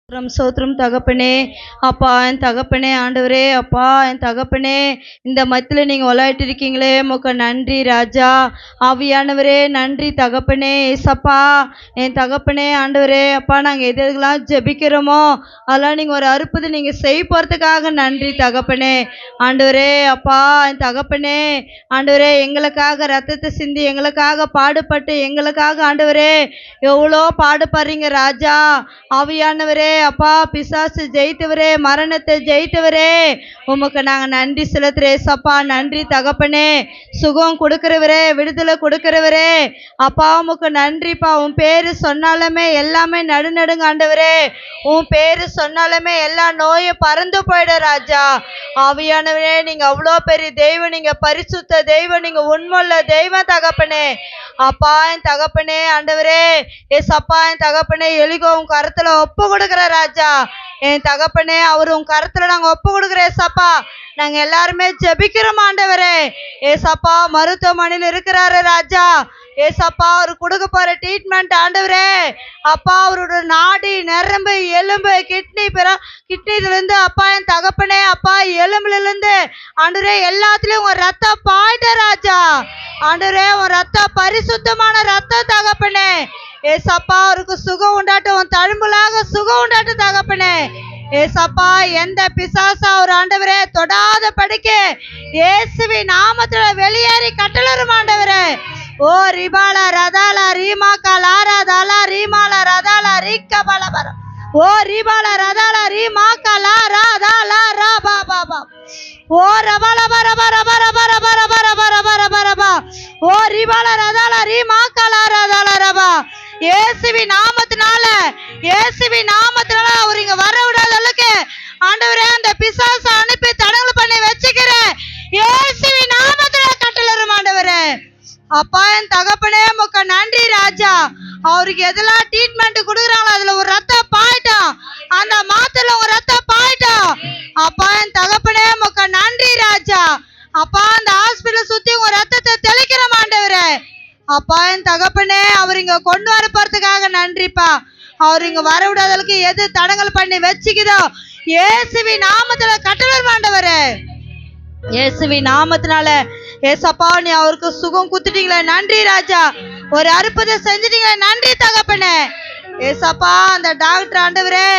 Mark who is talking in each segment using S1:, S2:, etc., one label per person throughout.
S1: சோத்திரம் தகப்பனே. அப்பா என் தகப்பனே, ஆண்டவரே அப்பா என் தகப்பனே, இந்த மத்தியில் நீங்கள் விளையாட்டு இருக்கீங்களே, உமக்கு நன்றி ராஜா. ஆவியானவரே நன்றி தகப்பனே. ஏசப்பா என் தகப்பனே, ஆண்டவரே அப்பா, நாங்கள் எது எதுக்கெல்லாம் ஜெபிக்கிறோமோ அதெல்லாம் நீங்கள் ஒரு அற்புதம் நீங்கள் செய்ய போகிறதுக்காக நன்றி தகப்பனே. ஆண்டவரே அப்பா என் தகப்பனே, ஆண்டவரே எங்களுக்காக ரத்தத்தை சிந்தி எங்களுக்காக பாடுபட்டு எங்களுக்காக ஆண்டவரே எவ்வளோ பாடுபடுறீங்க ராஜா. ஆவியானவரே அப்பா, பிசாசு ஜெயித்தவரே, மரணத்தை ஜெயித்தவரே, உமக்கு நாங்கள் நன்றி செலுத்துறேன் சப்பா. நன்றி தகப்பனே. சுகம் கொடுக்கிறவரே, விடுதலை கொடுக்கிறவரே அப்பா, உமக்கு நன்றிப்பா. உன் பேரு சொன்னாலுமே எல்லாமே நடுநடுங்க ஆண்டவரே. உன் பேரு சொன்னாலுமே எல்லா நோயும் பறந்து போயிடும் ராஜா. ஆவியானவரே நீங்க அவ்வளோ பெரிய தெய்வம், நீங்க பரிசுத்த தெய்வம், நீங்க உண்மையுள்ள தெய்வம் தகப்பனே. அப்பா என் தகப்பனே, ஆண்டவரே ஏசப்பா என் தகப்பனே, எலிகோ உன் கருத்துல ஒப்பு கொடுக்குற ராஜா. என் தகப்பனே, அவர் உன் கருத்துல நாங்க ஒப்பு கொடுக்குறோம் ஏசப்பா. நாங்க எல்லாருமே ஜெபிக்கிறோம் ஆண்டவரே. ஏசப்பா மருத்துவமனையில் இருக்கிறாரு ராஜா. ஏசப்பா அவர் கொடுக்க போற ட்ரீட்மெண்ட் ஆண்டவரே அப்பா, அவரோட நாடி நரம்பு எலும்பு கிட்னில இருந்து அப்பா என் தகப்பனே அப்பா, எலும்புல இருந்து ஆண்டவரே எல்லாத்துலயும் உங்க ரத்தம் பாய்ட்ட ராஜா. ஆண்டவரே உன் ரத்தம் பரிசுத்தமான ரத்தம் தகப்பனே. ஏசப்பா அவருக்கு சுகம் உண்டாட்டும், உன் தழும்புலாக சுகம் உண்டாட்டும் தகப்பனே. ஏசப்பா எந்த பிசாசா ஒரு ஆண்டவரே தொடாத படிக்க இயேசுவி நாமத்துல வெளியேறி கட்டளரும் ஆண்டவரே. ஓ ரிபாலா ரதாலா ரீமாக்கா லாரா தாலா ரீமாலா ரதாலா ரீக்கா பலபர. ஓ ரிபாலா ரதாலா ரீமாக்கா லாரா தாலா ரா பா பா பா. ஓ ரபால பர பர பர பர பர பர பர பர பர பா. ஓ ரிபாலா ரதாலா ரீமாக்கா லாரா தாலா ரபா. இயேசுவி நாமத்தினால அவர் இங்க வர விடாத அளவுக்கு ஆண்டவரே அந்த பிசாசை அனுப்பி தடங்கல் பண்ணி வச்சுக்கிறேன். இயேசுவி நாமத்தினால கட்டளரும் ஆண்டவரே. அப்பா என் தகப்பனே உமக்கு நன்றி ராஜா. அவருக்கு எதெல்லாம் ட்ரீட்மெண்ட் கொடுக்குறாங்களோ அதுல ஒரு ரத்தம் பாயிட்டோம், அந்த மாத்திர ஒரு ரத்தம் பாயிட்டோம். அப்பா என் தகப்பனே உமக்கு நன்றி ராஜா. அப்பா அந்த ஹாஸ்பிட்டல் சுத்தி உங்க ரத்தத்தை தெளிக்கிற ஆண்டவரே. அப்பா என் தகப்பனே, அவர் இங்க கொண்டு வர போறதுக்காக நன்றிப்பா. அவர் இங்க வர விடாதளுக்கு எது தடங்கல் பண்ணி வச்சுக்குதோ இயேசுவி நாமத்துல கட்டளை ஆண்டவரே. இயேசுவி நாமத்தினால ஏசப்பா நீ அவருக்கு சுகம் குத்துட்டீங்களே நன்றி ராஜா. ஒரு அற்புதம் செஞ்சுட்டீங்களே நன்றி தகப்பனே. ஏசப்பா அந்த டாக்டர் ஆண்டவரே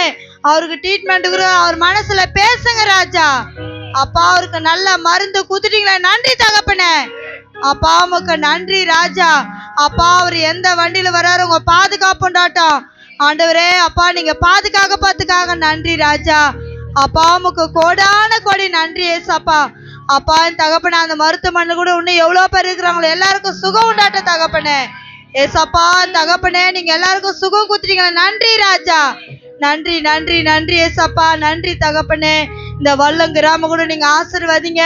S1: அவருக்கு ட்ரீட்மெண்ட் அவர் மனசுல பேசுங்க ராஜா. அப்பா அவருக்கு நல்ல மருந்து குத்துட்டீங்களே நன்றி தகப்பனே. அப்பா உமக்கு நன்றி ராஜா. அப்பா அவர் எந்த வண்டியில வர்றாரு உங்க பாதுகாப்புண்டாட்டம் ஆண்டவரே. அப்பா நீங்க பாதுகாக்கறதுக்காக நன்றி ராஜா. அப்பா உமக்கு கோடான கோடி நன்றி ஏசப்பா. அப்பா என் தகப்பனே, அந்த மருத்துவமனை கூட இன்னும் எவ்வளவு பேர் இருக்கிறாங்களோ எல்லாருக்கும் சுகம் உண்டாட்ட தகப்பனே. ஏசப்பா தகப்பனே, நீங்க எல்லாருக்கும் சுகம் குத்துறீங்களா நன்றி ராஜா. நன்றி நன்றி நன்றி ஏசப்பா. நன்றி தகப்பனே. இந்த வல்லம் கிராமம் கூட நீங்க ஆசீர்வதிங்க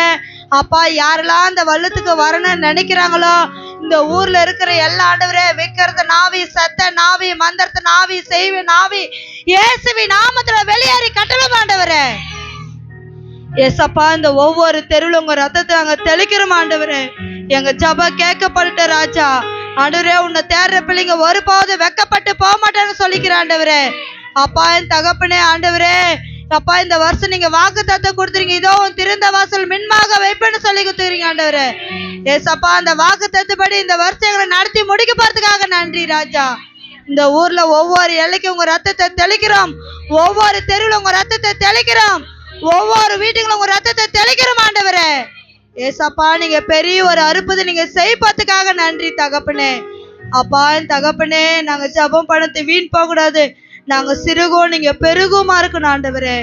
S1: அப்பா. யாரெல்லாம் இந்த வல்லத்துக்கு வரணும்னு நினைக்கிறாங்களோ இந்த ஊர்ல இருக்கிற எல்லா ஆண்டவரே, விற்கிறது நாவி, சத்த நாவி, மந்திரத்தை நாவி, செய்வி நாவி இயேசுவி நாமத்துல வெளியேறி கட்டளை ஆண்டவரே. ஏசப்பா இந்த ஒவ்வொரு தெருவில் உங்க ரத்தத்தை நாங்க தெளிக்கிறோம் ஆண்டவரே. எங்க ஜப கேட்கப்பட்ட ராஜா. ஆண்டவரே உன்னை தேடுற பிள்ளைங்க ஒருபோது வெக்கப்பட்டு போக மாட்டேன்னு சொல்லிக்கிற ஆண்டவரே. அப்பா என் தகப்பனே ஆண்டவரே அப்பா, இந்த வருஷம் நீங்க வாக்கு தத்தம் கொடுத்துறீங்க, இதோ திறந்த வாசல் மின்மாக வைப்பேன்னு சொல்லி கொடுத்துறீங்க ஆண்டவரே. ஏசப்பா அந்த வாக்கு தத்துப்படி இந்த வருஷங்களை நடத்தி முடிக்க போறதுக்காக நன்றி ராஜா. இந்த ஊர்ல ஒவ்வொரு எல்லைக்கும் உங்க ரத்தத்தை தெளிக்கிறோம், ஒவ்வொரு தெருவில் உங்க ரத்தத்தை தெளிக்கிறோம், ஒவ்வொரு வீட்டுகளும் உங்க ரத்தத்தை தெளிக்கிறோம் ஆண்டவரே. ஏசப்பா நீங்க பெரிய ஒரு அற்புதம் நீங்க செய்யறதுக்காக நன்றி தகப்பனே. அப்பா என் தகப்பனே, நாங்க ஜபம் பண்ணத்தை வீண் போக கூடாது, நாங்க சிறுகும் நீங்க பெருகுமா இருக்கணும் ஆண்டவரே.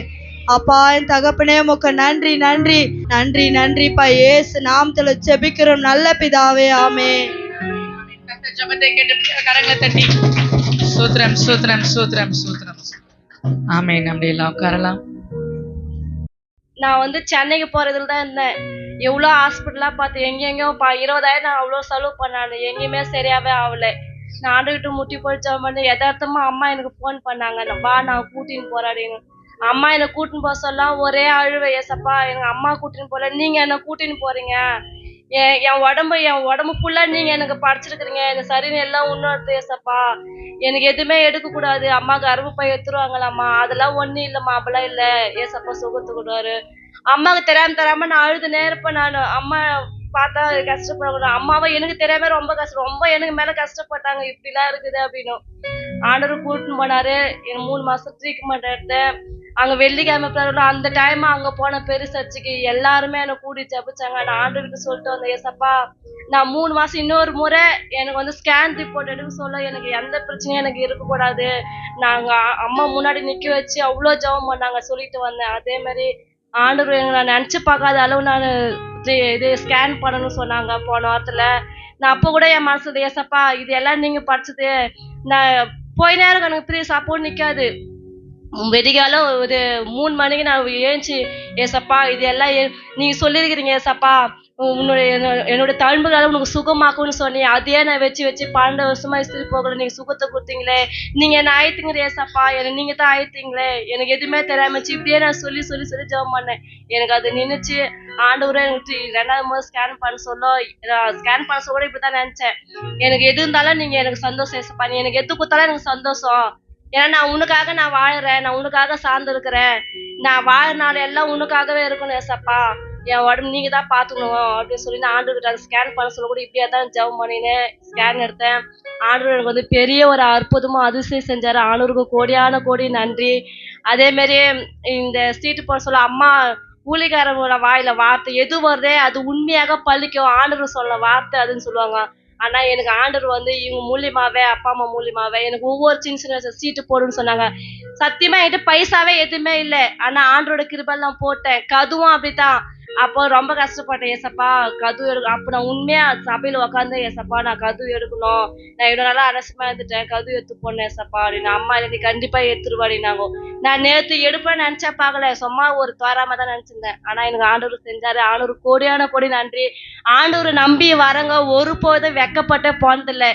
S1: அப்பா என் தகப்பனே உமக்கு நன்றி நன்றி நன்றி நன்றிப்பா. இயேசு நாமத்துல ஜெபிக்கிறோம் நல்ல பிதாவே, ஆமென்.
S2: ஜெபத்தை கேட்டு கரங்களை தட்டி ஸ்தோத்திரம் ஸ்தோத்திரம் ஸ்தோத்திரம் ஸ்தோத்திரம். ஆமென். நம்ம எல்லாம் உட்காரலாம்.
S3: நான் சென்னைக்கு போறதுல தான் இருந்தேன். எவ்வளோ ஹாஸ்பிட்டலாக பார்த்து எங்கெங்கேயோ 20,000 நான் அவ்வளோ செலவு பண்ணாను. எங்கேயுமே சரியாவே ஆகலை. நான் ஆண்டுகிட்ட முட்டி போயிடுச்சா பண்ணி யதார்த்தமா அம்மா எனக்கு ஃபோன் பண்ணாங்க, வா நான் கூட்டின்னு போறாடின்னு. அம்மா என்னை கூட்டின்னு போக சொல்ல ஒரே அழுவை. ஏசப்பா எங்க அம்மா கூட்டின்னு போகல, நீங்க என்ன கூட்டின்னு போறீங்க, என் உடம்பு ஃபுல்லா நீங்க எனக்கு படைச்சிருக்கிறீங்க. இந்த சரின்னு எல்லாம் உன்னோடது ஏசப்பா. எனக்கு எதுவுமே எடுக்கக்கூடாது. அம்மா கர்ப்பப்பை எடுத்துருவாங்களாம்மா, அதெல்லாம் ஒண்ணும் இல்லம்மா, அப்படிலாம் இல்லை. ஏசப்பா சுகத்தை கொடுவாரு. அம்மாவுக்கு தெரியாம நான் அழுதுனே இருப்பேன். நான் அம்மா பார்த்தா கஷ்டப்படக்கூடாது. அம்மாவை எனக்கு தெரியாம ரொம்ப கஷ்டம், ரொம்ப எனக்கு மேல கஷ்டப்பட்டாங்க. இப்படிலாம் இருக்குது அப்படின்னு ஆண்டவர் கூட்டின்னு போனாரு. எனக்கு 3 மாசம் ட்ரீட்மெண்ட் எடுத்தேன். அங்க வெள்ளிக்கிழமை அந்த டைம் அங்க போன பெரு சர்ச்சுக்கு எல்லாருமே என்னை கூடி ஜெபிச்சாங்க. நான் ஆண்டவர்கிட்ட சொல்லிட்டு வந்தேன், ஏசப்பா நான் 3 மாசம் இன்னொரு முறை எனக்கு வந்து ஸ்கேன் ரிப்போர்ட் எடுக்க சொல்ல, எனக்கு எந்த பிரச்சனையும் எனக்கு இருக்கக்கூடாது. நாங்க அம்மா முன்னாடி நிக்க வச்சு அவ்வளோ ஜெபம் பண்ணாங்க, சொல்லிட்டு வந்தேன். அதே மாதிரி ஆண்டவர் எனக்கு நான் நினைச்சு பார்க்காத அளவு நான் இது ஸ்கேன் பண்ணணும்னு சொன்னாங்க போன வாரத்துல. நான் அப்போ கூட என் மனசுல, ஏசப்பா இது எல்லாம் நீங்க படிச்சது, நான் போய் நேரம் எனக்கு ப்ளீஸ் அப்போ நிக்காது. வெடிகாலம் ஒரு 3 மணிக்கு நான் ஏஞ்சி, ஏசப்பா இது எல்லாம் நீங்க சொல்லியிருக்கிறீங்க ஏசப்பா, என்னோட தழும்புகளை உனக்கு சுகமாக்கும்னு சொன்னீங்க. அதையே நான் வச்சு 12 வருஷமா இஸ்திரி போகல, நீங்க சுகத்தை கொடுத்தீங்களே, நீங்க என்ன ஆயிட்டீங்க ஏசப்பா, நீங்க தான் ஆயிட்டீங்களே, எனக்கு எதுவுமே தெரியாமச்சு. இப்படியே நான் சொல்லி ஜெபம் பண்ணேன். எனக்கு அது நினைச்சு ஆண்டவரே எனக்கு 2வது முறை ஸ்கேன் பண்ண சொல்ல கூட இப்படிதான் நினைச்சேன். எனக்கு எது இருந்தாலும் நீங்க எனக்கு சந்தோஷம் ஏசப்பா, நீ எனக்கு எது கொடுத்தாலும் எனக்கு சந்தோஷம். ஏன்னா நான் உனக்காக நான் வாழறேன், நான் உனக்காக சார்ந்து இருக்கிறேன், நான் வாழனால எல்லாம் உனக்காகவே இருக்கணும் ஏசப்பா, என் உடம்பு நீங்க தான் பாத்துக்கணும் அப்படின்னு சொல்லி நான் ஆண்டவர்கிட்ட ஸ்கேன் பண்ண சொல்ல கூட இப்படியே தான் ஜெபம் பண்ணினேன். ஸ்கேன் எடுத்தேன். ஆண்டவர் எனக்கு வந்து பெரிய ஒரு அற்புதமா அதிசயம் செஞ்சாரு. ஆண்டவருக்கு கோடியான கோடி நன்றி. அதே மாதிரி இந்த ஸ்ட்ரீட் போட சொல்ல அம்மா ஊழிகாரங்களோட வாயில வார்த்தை எது வருதே அது உண்மையாக பழிக்கும், ஆண்டவர் சொல்ல வார்த்தை அதுன்னு சொல்லுவாங்க. ஆனா எனக்கு ஆண்டவர் வந்து இவங்க மூலியமாவே, அப்பா அம்மா மூலியமாவே எனக்கு ஒவ்வொரு சின்ன சீட்டு போடுன்னு சொன்னாங்க. சத்தியமா என்கிட்ட பைசாவே எதுவுமே இல்லை. ஆனா ஆண்டரோட கிருபையெல்லாம் போட்டேன். கதுவும் அப்படித்தான். அப்போ ரொம்ப கஷ்டப்பட்டேன், ஏசப்பா கது எடுக்க. அப்போ நான் உண்மையா சபையில உட்காந்து, ஏசப்பா நான் கது எடுக்கணும், நான் இவ்வளவு நாளா அரசமா இருந்துட்டேன், கது எடுத்து போனேன் ஏசப்பா அப்படின்னு. அம்மா எனக்கு கண்டிப்பா எடுத்துருவாடினாங்க. நான் நேற்று எடுப்பேன்னு நினைச்சா பார்க்கல, சும்மா ஒரு தோறாம தான் நினைச்சிருந்தேன். ஆனா எனக்கு ஆண்டவர் செஞ்சாரு. ஆண்டவர் கோடியான கோடி நன்றி. ஆண்டவர் நம்பி வரங்க ஒருபோதும் வெக்கப்பட்டே போனதில்லை.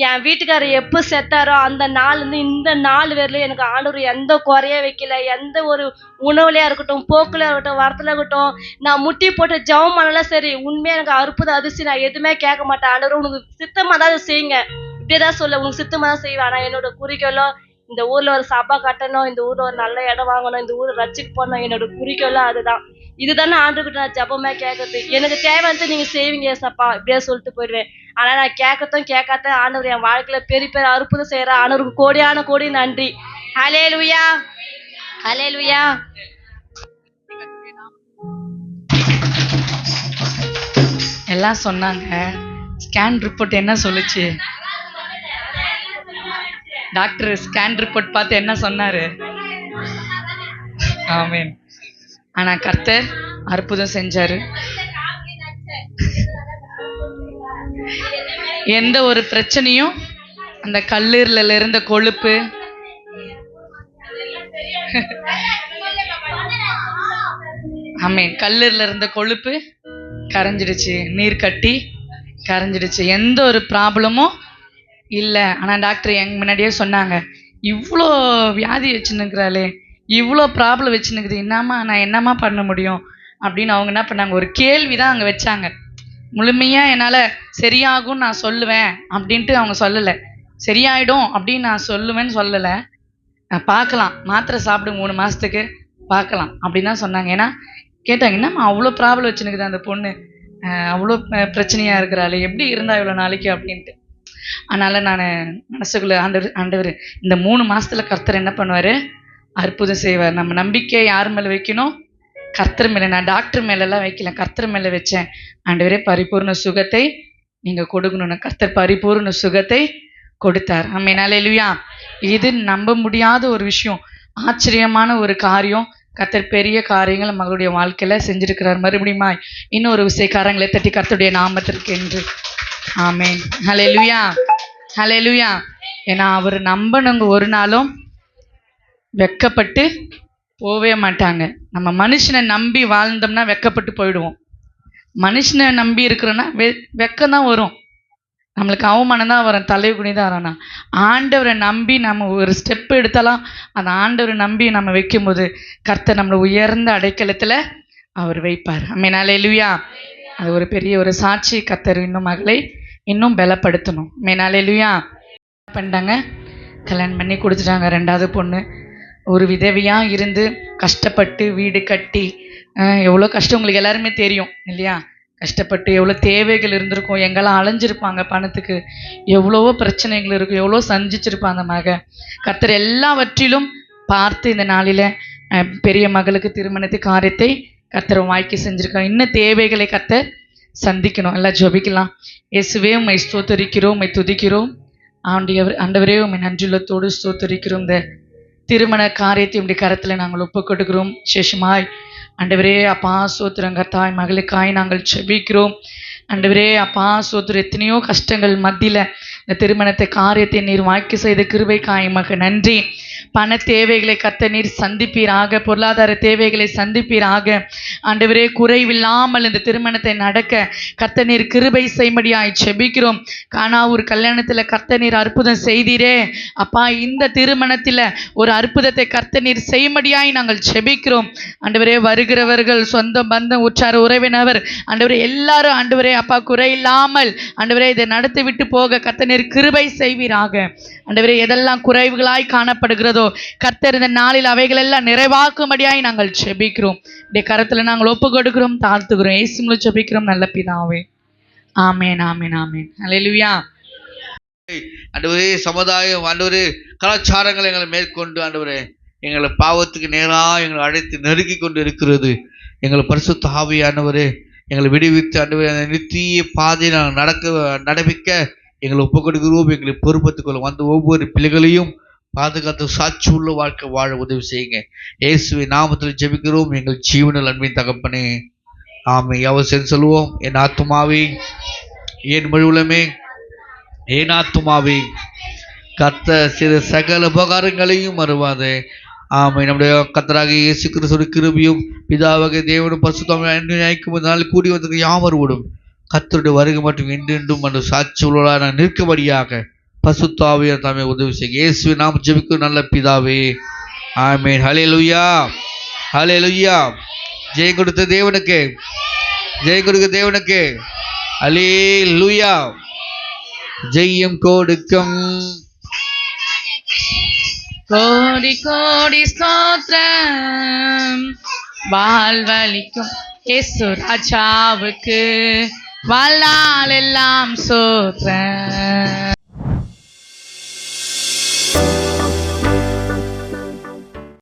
S3: என் வீட்டுக்காரர் எப்போ செத்தாரோ அந்த நாள் இருந்து இந்த நாள் வரையிலும் எனக்கு ஆண்டவர் எந்த குறைய வைக்கல. எந்த ஒரு உணவுலையா இருக்கட்டும், போக்குல இருக்கட்டும், வரத்துல இருக்கட்டும், நான் முட்டி போட்டு ஜெபம் பண்ணலாம் சரி, உண்மையா எனக்கு அற்புத அதிர்ச்சி. நான் எதுவுமே கேட்க மாட்டேன், ஆண்டவர் உனக்கு சித்தமா தான் செய்யுங்க, இப்படியேதான் சொல்ல, உனக்கு சித்தமா தான் செய்வேன். ஆனா என்னோட குறிக்கோளோ இந்த ஊர்ல ஒரு சபை கட்டணும், இந்த ஊர்ல ஒரு நல்ல இடம் வாங்கணும், இந்த ஊரை ரசிக்கு போடணும், என்னோட குறிக்கோளோ அதுதான். இதுதானே ஆண்டுகிட்ட நான் ஜபமே கேட்கறது. எனக்கு தேவைன்னு நீங்க செய்வீங்க ஏசப்பா இப்படியே சொல்லிட்டு போயிடுவேன். ஆனா நான் கேட்காத ஆண்டவர் என் வாழ்க்கையில பெரிய அற்புதம் செய்யற ஆண்டவருக்கு கோடியான கோடி நன்றி. ஹல்லேலூயா, ஹல்லேலூயா.
S2: எல்லாம் சொன்னாங்க. ஸ்கேன் ரிப்போர்ட் என்ன சொல்லுச்சு? டாக்டர் ஸ்கேன் ரிப்போர்ட் பார்த்து என்ன சொன்னாரு? ஆமென். ஆனா கர்த்தர் அற்புதம் செஞ்சாரு. எந்த ஒரு பிரச்சனையும் அந்த கல்லீரல்ல இருந்த கொழுப்பு ஆமென், கல்லீரல்ல இருந்த கொழுப்பு கரைஞ்சிடுச்சு, நீர் கட்டி கரைஞ்சிடுச்சு, எந்த ஒரு ப்ராப்ளமும் இல்லை. ஆனால் டாக்டர் எங்க முன்னாடியே சொன்னாங்க, இவ்வளோ வியாதி வச்சுன்னுக்குறாளே, இவ்வளோ ப்ராப்ளம் வச்சுன்னுக்குது, நான் என்னம்மா பண்ண முடியும் அப்படின்னு அவங்க என்ன பண்ணாங்க, ஒரு கேள்வி தான் அங்கே வச்சாங்க. முழுமையாக என்னால் சரியாகும்னு நான் சொல்லுவேன் அப்படின்ட்டு அவங்க சொல்லலை. சரியாயிடும் அப்படின்னு நான் சொல்லுவேன்னு சொல்லலை. நான் பார்க்கலாம், மாத்திரை சாப்பிடுங்க 3 மாதத்துக்கு பார்க்கலாம் அப்படின்னு தான் சொன்னாங்க. ஏன்னா கேட்டாங்க, என்னம்மா அவ்வளோ ப்ராப்ளம் வச்சுன்னுக்குது அந்த பொண்ணு, அவ்வளோ பிரச்சனையாக இருக்கிறாள், எப்படி இருந்தா இவ்வளோ நாளைக்கு அப்படின்ட்டு. அதனால் நான் மனசுக்குள்ளே ஆண்டவர் இந்த 3 மாதத்தில் கர்த்தர் என்ன பண்ணுவார், அற்புதம் செய்வார். நம்ம நம்பிக்கை யார் மேலே வைக்கணும்? கர்த்தர் மேலே. நான் டாக்டர் மேலெல்லாம் வைக்கல, கர்த்தர் மேலே வச்சேன். ஆண்டவரே பரிபூர்ண சுகத்தை நீங்கள் கொடுக்கணும்னு கர்த்தர் பரிபூர்ண சுகத்தை கொடுத்தார். ஆமென், ஹல்லேலூயா. இது நம்ப முடியாத ஒரு விஷயம், ஆச்சரியமான ஒரு காரியம். கர்த்தர் பெரிய காரியங்கள் மகளுடைய வாழ்க்கையில செஞ்சிருக்கிறார். மறுபடியும் இன்னொரு விஷயக்காரங்களை தட்டி கர்த்தருடைய நாமத்திற்கு என்று. ஆமென், ஹல்லேலூயா, ஹல்லேலூயா. ஏன்னா அவர் நம்பணுங்க ஒரு நாளும் வெக்கப்பட்டு போவே மாட்டாங்க. நம்ம மனுஷனை நம்பி வாழ்ந்தோம்னா வெக்கப்பட்டு போயிடுவோம். மனுஷனை நம்பி இருக்கிறோன்னா வெக்கம் தான் வரும், நம்மளுக்கு அவமானம் தான் வரும், தலை குனி தான் வரணும். ஆண்டவரை நம்பி நம்ம ஒரு ஸ்டெப் எடுத்தாலும் அந்த ஆண்டவரை நம்பி நம்ம வைக்கும்போது கர்த்தர் நம்மளை உயர்ந்த அடைக்கலத்தில் அவர் வைப்பார். ஆமென், ஹல்லேலூயா, அது ஒரு பெரிய ஒரு சாட்சி. கர்த்தர் இன்னும் மகளை இன்னும் பலப்படுத்தணும். ஹல்லேலூயா. பண்ணிட்டாங்க, கல்யாணம் பண்ணி கொடுத்துட்டாங்க. 2வது பொண்ணு ஒரு விதவையாக இருந்து கஷ்டப்பட்டு வீடு கட்டி எவ்வளோ கஷ்டம் உங்களுக்கு எல்லாருமே தெரியும் இல்லையா? கஷ்டப்பட்டு எவ்வளோ தேவைகள் இருந்திருக்கும், எங்கெல்லாம் அலைஞ்சிருப்பாங்க பணத்துக்கு, எவ்வளவோ பிரச்சனைகள் இருக்கும், எவ்வளோ சந்திச்சிருப்பாங்க அந்த மக. கர்த்தர் எல்லாவற்றிலும் பார்த்து இந்த நாளில் பெரிய மகளுக்கு திருமணத்து காரியத்தை கர்த்தர் வாய்க்கு செஞ்சுருக்காங்க. இன்னும் தேவைகளை கர்த்தர் சந்திக்கணும். எல்லாம் ஜெபிக்கலாம். இயேசுவே உம்மை ஸ்தோத்தரிக்கிறோம், உம்மை துதிக்கிறோம். ஆண்டவரே உம்மை நன்றியுள்ளத்தோடு ஸ்தோத்தரிக்கிறோம். இந்த திருமண காரியத்தை உடைய கரத்தில் நாங்கள் ஒப்பு கொடுக்கிறோம். விசேஷமாய் ஆண்டவரே அப்பா ஸ்தோத்திரம் கர்த்தாய் மகளுக்காய் நாங்கள் ஜெபிக்கிறோம். ஆண்டவரே அப்பா ஸ்தோத்திரம், எத்தனையோ கஷ்டங்கள் மத்தியில் இந்த திருமணத்தை காரியத்தை நீர் வாய்க்கு செய்த கிருபைக்காய் மக நன்றி. பண தேவைகளை கர்த்தர் நீர் சந்திப்பீராக, பொருளாதார தேவைகளை சந்திப்பீராக. ஆண்டவரே குறைவில்லாமல் இந்த திருமணத்தை நடக்க கர்த்தர் நீர் கிருபை செய்யும்படியாய் ஜெபிக்கிறோம். கானாவூர் கல்யாணத்தில் கர்த்தர் நீர் அற்புதம் செய்தீரே அப்பா, இந்த திருமணத்தில் ஒரு அற்புதத்தை கர்த்தர் நீர் செய்யும்படியாய் நாங்கள் ஜெபிக்கிறோம். ஆண்டவரே வருகிறவர்கள் சொந்த பந்தம் உற்றார் உறவினவர் ஆண்டவரே எல்லாரும் ஆண்டவரே அப்பா குறையில்லாமல் ஆண்டவரே இதை நடத்தி விட்டு போக கர்த்தர் நீர் கிருபை செய்வீராக. ஆண்டவரே எதெல்லாம் குறைவுகளாய் காணப்படுகிறதோ கர்த்தர் இந்த நாளில் அவைகள் எல்லாம் நிறைவாக்கும்படியாய் நாங்கள் ஜெபிக்கிறோம். இந்த கரத்தில் நாங்கள் ஒப்பு கொடுக்கிறோம், தாழ்த்துகிறோம். இயேசு மூலம் ஜெபிக்கிறோம் நல்ல பிதாவே. ஆமென், ஆமென், ஆமென். ஹல்லேலூயா.
S4: ஆண்டவரே சமுதாயம் ஆண்டவரே கலாச்சாரங்களை எங்களை மேற்கொண்டு ஆண்டவரே எங்களை பாவத்துக்கு நேராக எங்களை அழைத்து நெருக்கி கொண்டு இருக்கிறது. எங்களை பரிசுத்த ஆவியானவரே எங்களை விடுவித்து ஆண்டவரே அந்த நித்திய பாதையை நாங்கள் நடப்பிக்க எங்களை ஒப்பு கொடுக்கிறோம். எங்களை பொறுப்பத்துக்குள்ள வந்து ஒவ்வொரு பிள்ளைகளையும் பாதுகாத்து சாட்சி உள்ள வாழ்க்கை வாழ உதவி செய்யுங்க. இயேசுவின் நாமத்தில் ஜெபிக்கிறோம் எங்கள் ஜீவனில் அன்பின் தகப்பனே, ஆமென். அவசியம் சொல்லுவோம். என் ஆத்துமாவே என் முழுவலுமே என் ஆத்துமாவே கர்த்தர் சிறு சகல உபகாரங்களையும் மறுவாதே. ஆமென். நம்முடைய கர்த்தராகிய இயேசு கிறிஸ்துவின் கிருபையும் பிதாவாகிய தேவனும் பரிசுத்தமும் அன்பின் நாள் கூடி வந்திருக்க யாவரோடும் கர்த்தருடைய வருகை மற்றும் என்றென்றும் அந்த சாட்சி உள்ளவர்களாக நிற்கும்படியாக பரிசுத்த ஆவியானவர் தாமே உதவி செய்யுங்க. இயேசுவின் நாமத்தில் ஜெபிக்கிறோம் நல்ல பிதாவே. ஆமென். ஹல்லேலூயா, ஹல்லேலூயா. ஜெயம் கொடுத்த தேவனுக்கு, ஜெயம் கொடுக்க தேவனுக்கு ஹல்லேலூயா. ஜெயம் கொடுக்கும்
S2: கோடி கோடி ஸ்தோத்திரம், வாழ்வளிக்கும் இயேசு ராஜாவுக்கு வாழ்நாள் எல்லாம் ஸ்தோத்திரம்.